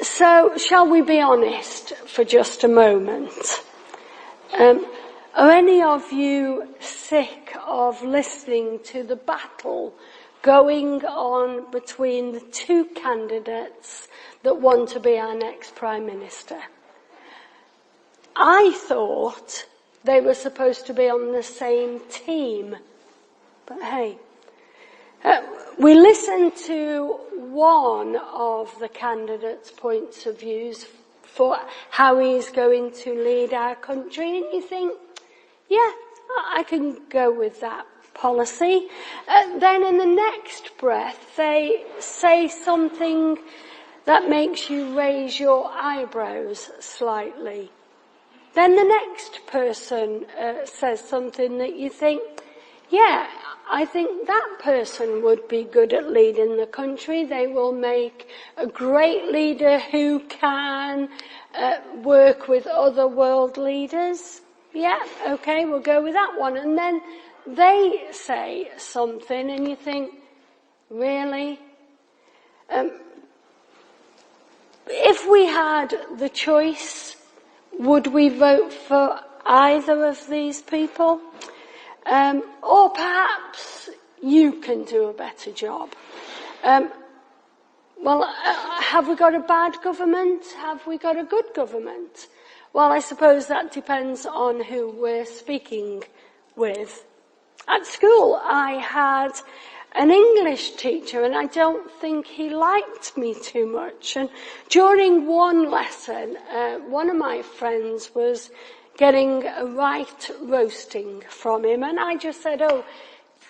So, shall we be honest for just a moment? Are any of you sick of listening to the battle going on between the two candidates that want to be our next Prime Minister? I thought they were supposed to be on the same team, but hey. We listened to one of the candidates' points of views for how he's going to lead our country, and you think, yeah, I can go with that policy. Then in the next breath, they say something that makes you raise your eyebrows slightly. Then the next person says something that you think, yeah, I think that person would be good at leading the country. They will make a great leader who can work with other world leaders. Yeah, okay, we'll go with that one. And then they say something and you think, really? If we had the choice, would we vote for either of these people? Or perhaps you can do a better job. Have we got a bad government? Have we got a good government? Well, I suppose that depends on who we're speaking with. At school, I had an English teacher, and I don't think he liked me too much. And during one lesson, one of my friends was getting a right roasting from him, and I just said, oh,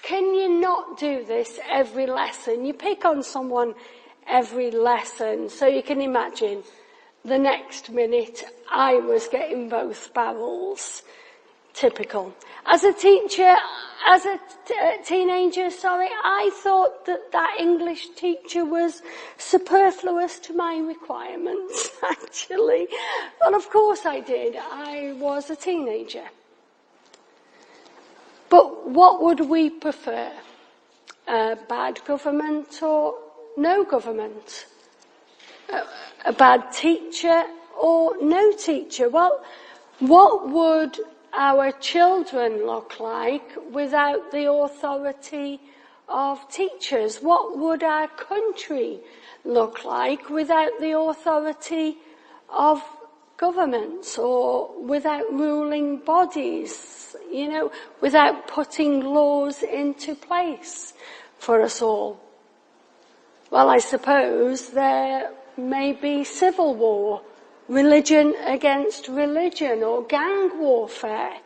can you not do this every lesson? You pick on someone every lesson. So you can imagine the next minute I was getting both barrels. Typical. As a teacher, as a teenager, I thought that English teacher was superfluous to my requirements, actually. Well, of course I did. I was a teenager. But what would we prefer? Bad government or no government? A bad teacher or no teacher? Well, what would our children look like without the authority of teachers? What would our country look like without the authority of governments or without ruling bodies, without putting laws into place for us all? Well, I suppose there may be civil war, religion against religion, or gang warfare.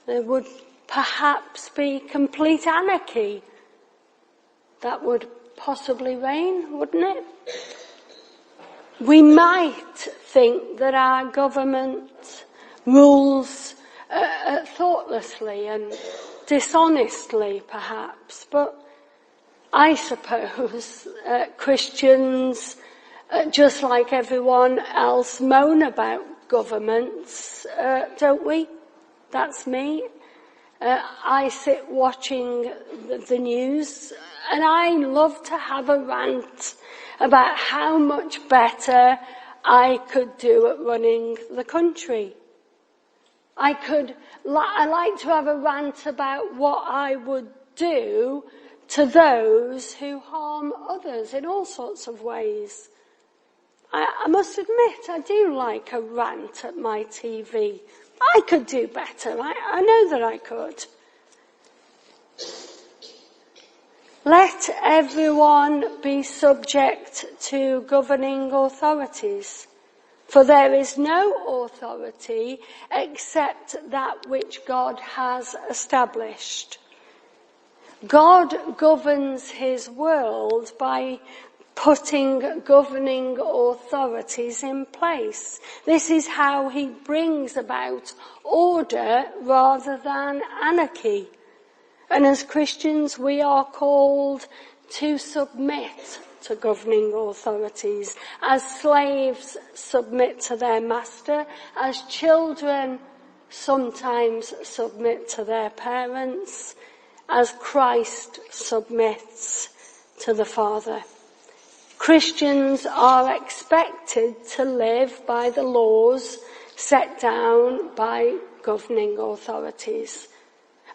There would perhaps be complete anarchy. That would possibly reign, wouldn't it? We might think that our government rules thoughtlessly and dishonestly, perhaps, but I suppose Christians, just like everyone else, moan about governments, don't we? That's me. I sit watching the news, and I love to have a rant about how much better I could do at running the country. I like to have a rant about what I would do to those who harm others in all sorts of ways. I must admit, I do like a rant at my TV. I could do better. I know that I could. Let everyone be subject to governing authorities, for there is no authority except that which God has established. God governs his world by putting governing authorities in place. This is how he brings about order rather than anarchy. And as Christians, we are called to submit to governing authorities. As slaves submit to their master, as children sometimes submit to their parents, as Christ submits to the Father. Christians are expected to live by the laws set down by governing authorities.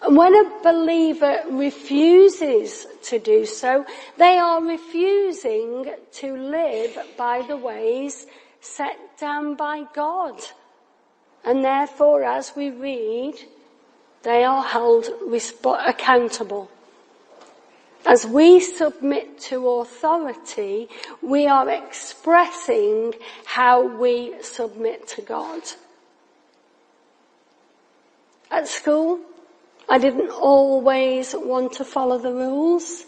And when a believer refuses to do so, they are refusing to live by the ways set down by God. And therefore, as we read, they are held accountable. As we submit to authority, we are expressing how we submit to God. At school, I didn't always want to follow the rules.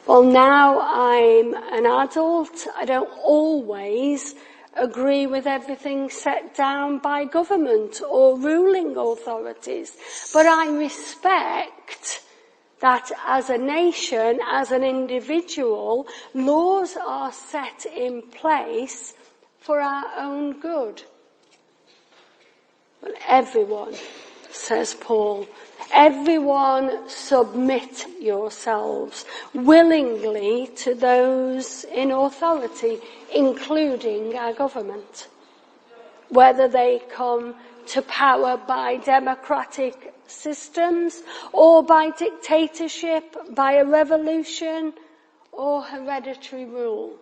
Well, now I'm an adult, I don't always agree with everything set down by government or ruling authorities. But I respect that as a nation, as an individual, laws are set in place for our own good. But everyone, says Paul, everyone submit yourselves willingly to those in authority, including our government. Whether they come to power by democratic systems or by dictatorship, by a revolution or hereditary rule.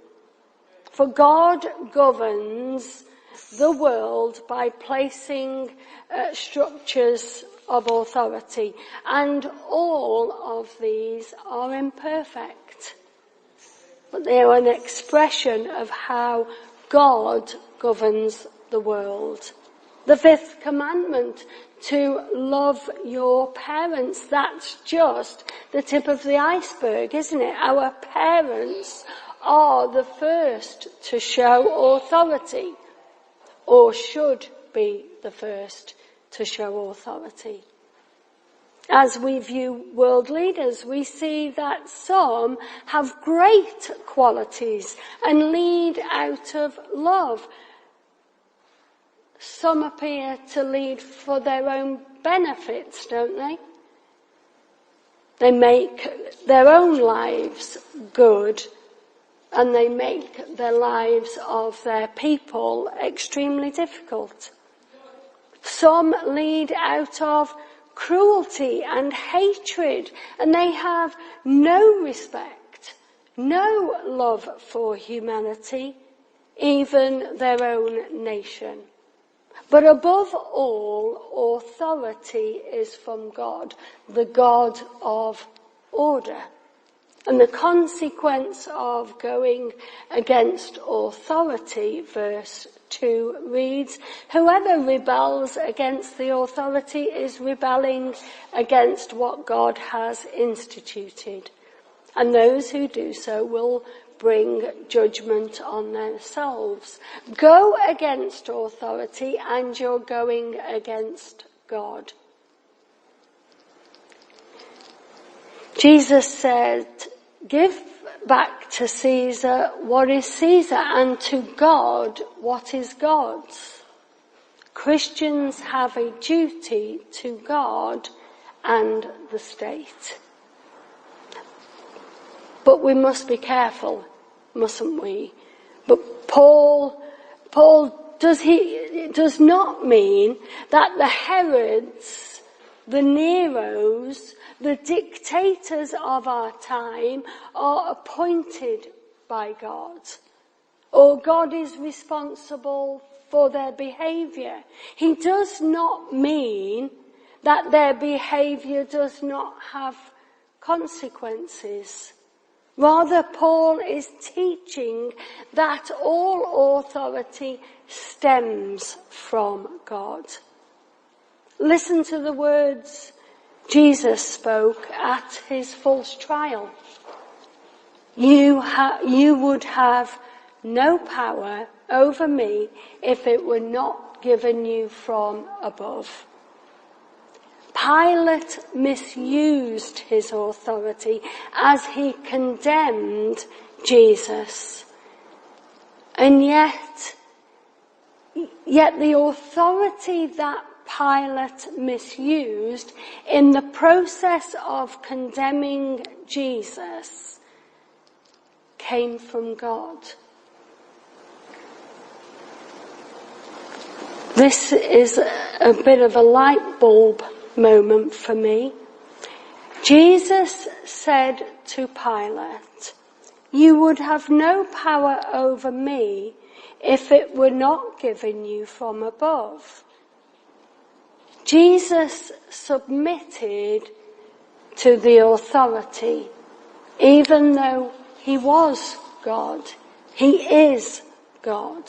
For God governs the world by placing structures of authority, and all of these are imperfect. But they are an expression of how God governs the world. The fifth commandment, to love your parents, that's just the tip of the iceberg, isn't it? Our parents are the first to show authority, or should be the first to show authority. As we view world leaders, we see that some have great qualities and lead out of love. Some appear to lead for their own benefits, don't they? They make their own lives good, and they make the lives of their people extremely difficult. Some lead out of cruelty and hatred, and they have no respect, no love for humanity, even their own nation. But above all, authority is from God, the God of order. And the consequence of going against authority, verse 2 reads, whoever rebels against the authority is rebelling against what God has instituted. And those who do so will bring judgment on themselves. Go against authority and you're going against God. Jesus said, give back to Caesar what is Caesar, and to God what is God's. Christians have a duty to God and the state. But we must be careful, mustn't we? But Paul does not mean that the Herods, the Neros, the dictators of our time are appointed by God, or God is responsible for their behaviour. He does not mean that their behaviour does not have consequences. Rather, Paul is teaching that all authority stems from God. Listen to the words Jesus spoke at his false trial. You would have no power over me if it were not given you from above. Pilate misused his authority as he condemned Jesus. And yet the authority that Pilate misused in the process of condemning Jesus came from God. This is a bit of a light bulb moment for me. Jesus said to Pilate, "You would have no power over me if it were not given you from above." Jesus submitted to the authority, even though he was God. He is God.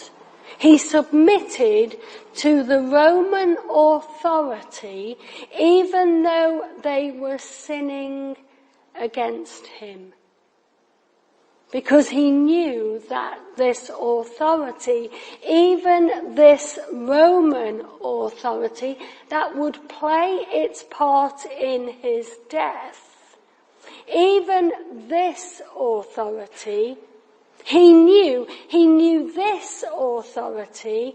He submitted to the Roman authority, even though they were sinning against him. Because he knew that this authority, even this Roman authority, that would play its part in his death, even this authority, he knew this authority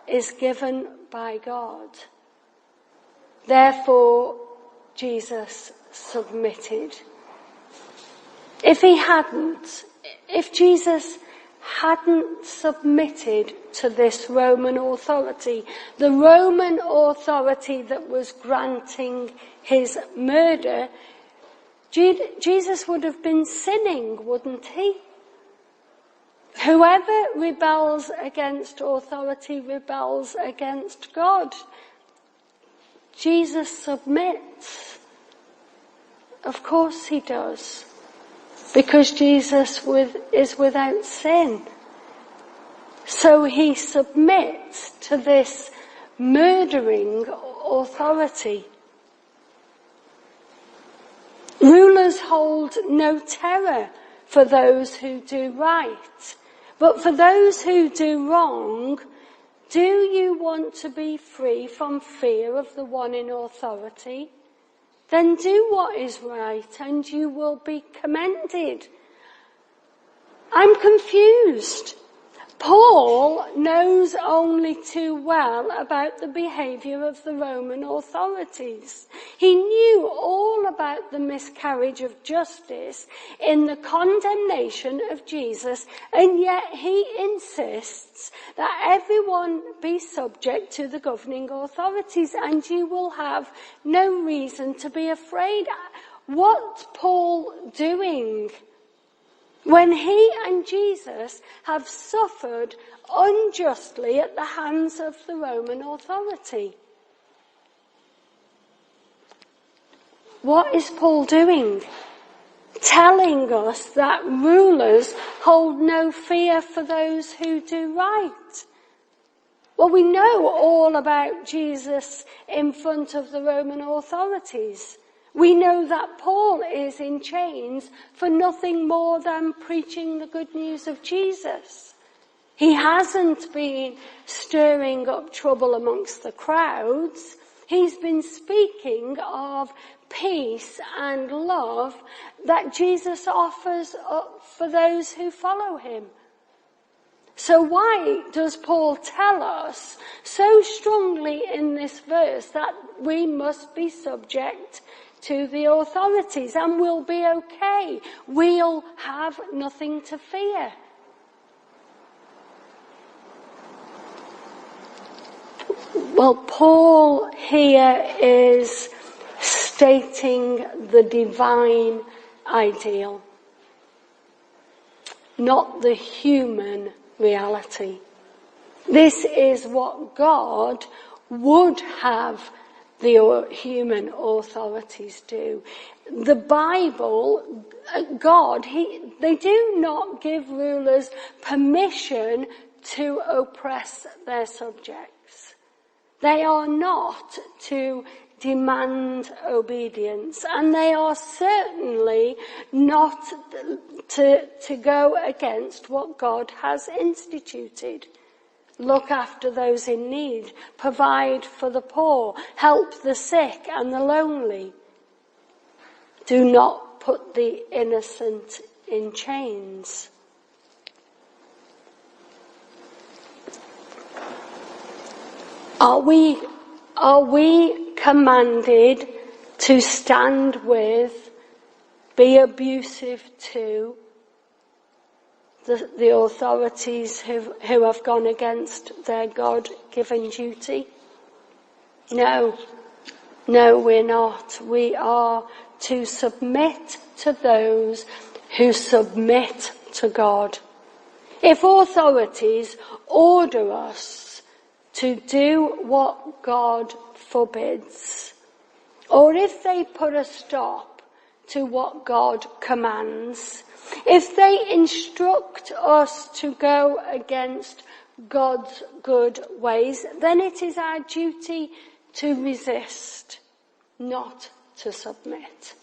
is given by God. Therefore, Jesus submitted. If Jesus hadn't submitted to this Roman authority, the Roman authority that was granting his murder, Jesus would have been sinning, wouldn't he? Whoever rebels against authority rebels against God. Jesus submits. Of course he does. Because Jesus is without sin. So he submits to this murdering authority. Rulers hold no terror for those who do right. But for those who do wrong, do you want to be free from fear of the one in authority? Then do what is right and you will be commended. I'm confused. Paul knows only too well about the behaviour of the Roman authorities. He knew all about the miscarriage of justice in the condemnation of Jesus, and yet he insists that everyone be subject to the governing authorities, and you will have no reason to be afraid. What's Paul doing? When he and Jesus have suffered unjustly at the hands of the Roman authority. What is Paul doing? Telling us that rulers hold no fear for those who do right. Well, we know all about Jesus in front of the Roman authorities. We know that Paul is in chains for nothing more than preaching the good news of Jesus. He hasn't been stirring up trouble amongst the crowds. He's been speaking of peace and love that Jesus offers up for those who follow him. So why does Paul tell us so strongly in this verse that we must be subject to the authorities and we'll be okay? We'll have nothing to fear. Well, Paul here is stating the divine ideal, not the human reality. This is what God would have the human authorities do. The Bible, God, they do not give rulers permission to oppress their subjects. They are not to demand obedience, and they are certainly not to go against what God has instituted. Look after those in need, provide for the poor, help the sick and the lonely. Do not put the innocent in chains. Are we commanded to stand with, be abusive to, the authorities who have gone against their God-given duty? No, we're not. We are to submit to those who submit to God. If authorities order us to do what God forbids, or if they put a stop to what God commands, if they instruct us to go against God's good ways, then it is our duty to resist, not to submit.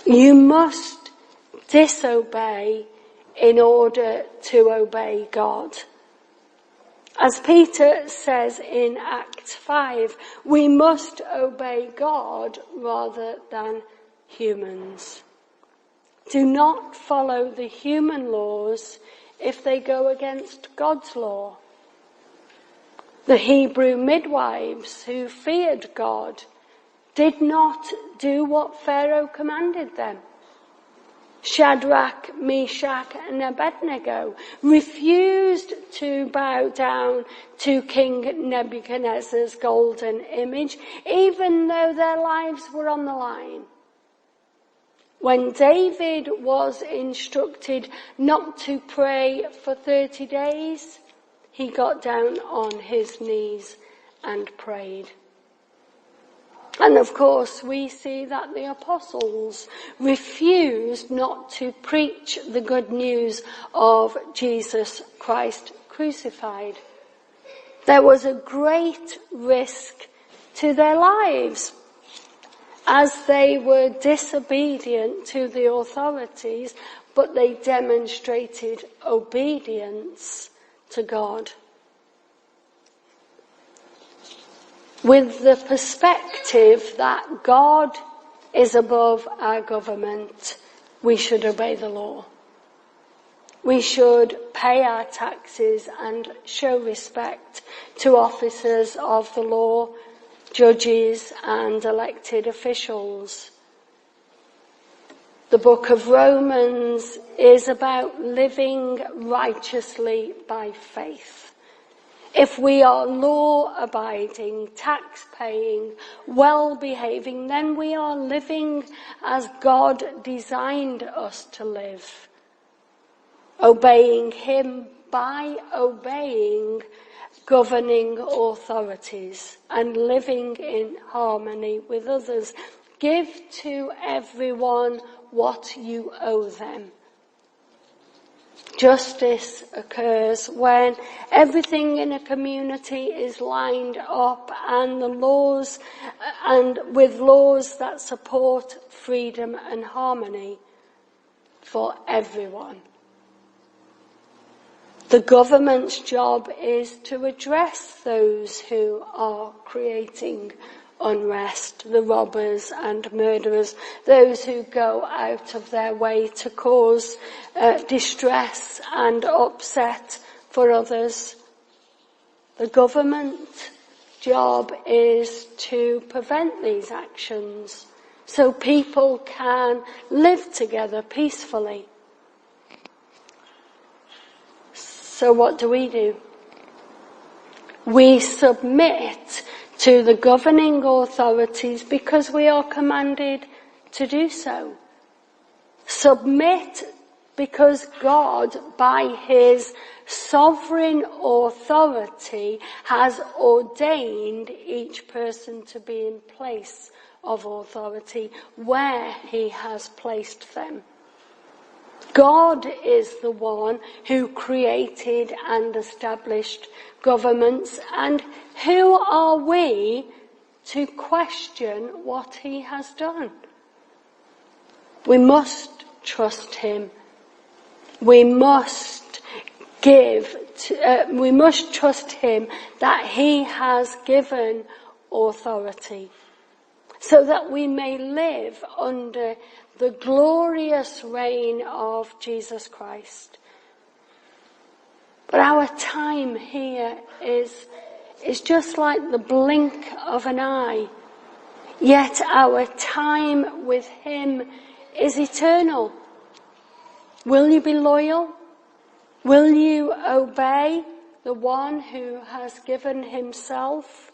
You must disobey in order to obey God. As Peter says in Acts 5, we must obey God rather than humans. Do not follow the human laws if they go against God's law. The Hebrew midwives who feared God did not do what Pharaoh commanded them. Shadrach, Meshach and Abednego refused to bow down to King Nebuchadnezzar's golden image, even though their lives were on the line. When David was instructed not to pray for 30 days, he got down on his knees and prayed. And of course, we see that the apostles refused not to preach the good news of Jesus Christ crucified. There was a great risk to their lives as they were disobedient to the authorities, but they demonstrated obedience to God. With the perspective that God is above our government, we should obey the law. We should pay our taxes and show respect to officers of the law, judges and elected officials. The book of Romans is about living righteously by faith. If we are law-abiding, tax-paying, well-behaving, then we are living as God designed us to live. Obeying Him by obeying governing authorities and living in harmony with others. Give to everyone what you owe them. Justice occurs when everything in a community is lined up and with laws that support freedom and harmony for everyone. The government's job is to address those who are creating unrest, the robbers and murderers, those who go out of their way to cause distress and upset for others. The government job is to prevent these actions so people can live together peacefully. So what do? We submit to the governing authorities because we are commanded to do so. Submit because God, by His sovereign authority, has ordained each person to be in place of authority where He has placed them. God is the one who created and established governments, and who are we to question what He has done? We must trust Him. We must trust Him that He has given authority, so that we may live under the glorious reign of Jesus Christ. But our time here is just like the blink of an eye. Yet our time with Him is eternal. Will you be loyal? Will you obey the one who has given himself?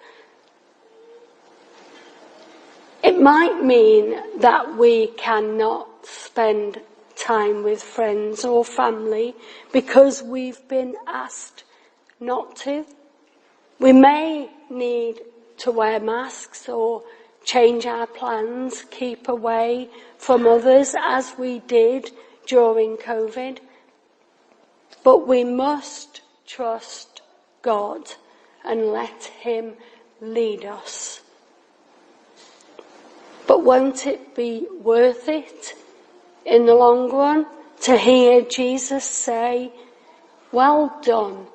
It might mean that we cannot spend time with friends or family because we've been asked not to. We may need to wear masks or change our plans, keep away from others as we did during COVID. But we must trust God and let him lead us. But won't it be worth it in the long run to hear Jesus say, "Well done,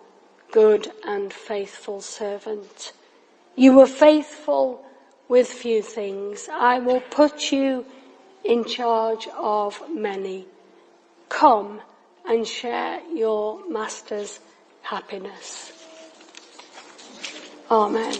good and faithful servant. You were faithful with few things. I will put you in charge of many. Come and share your master's happiness." Amen.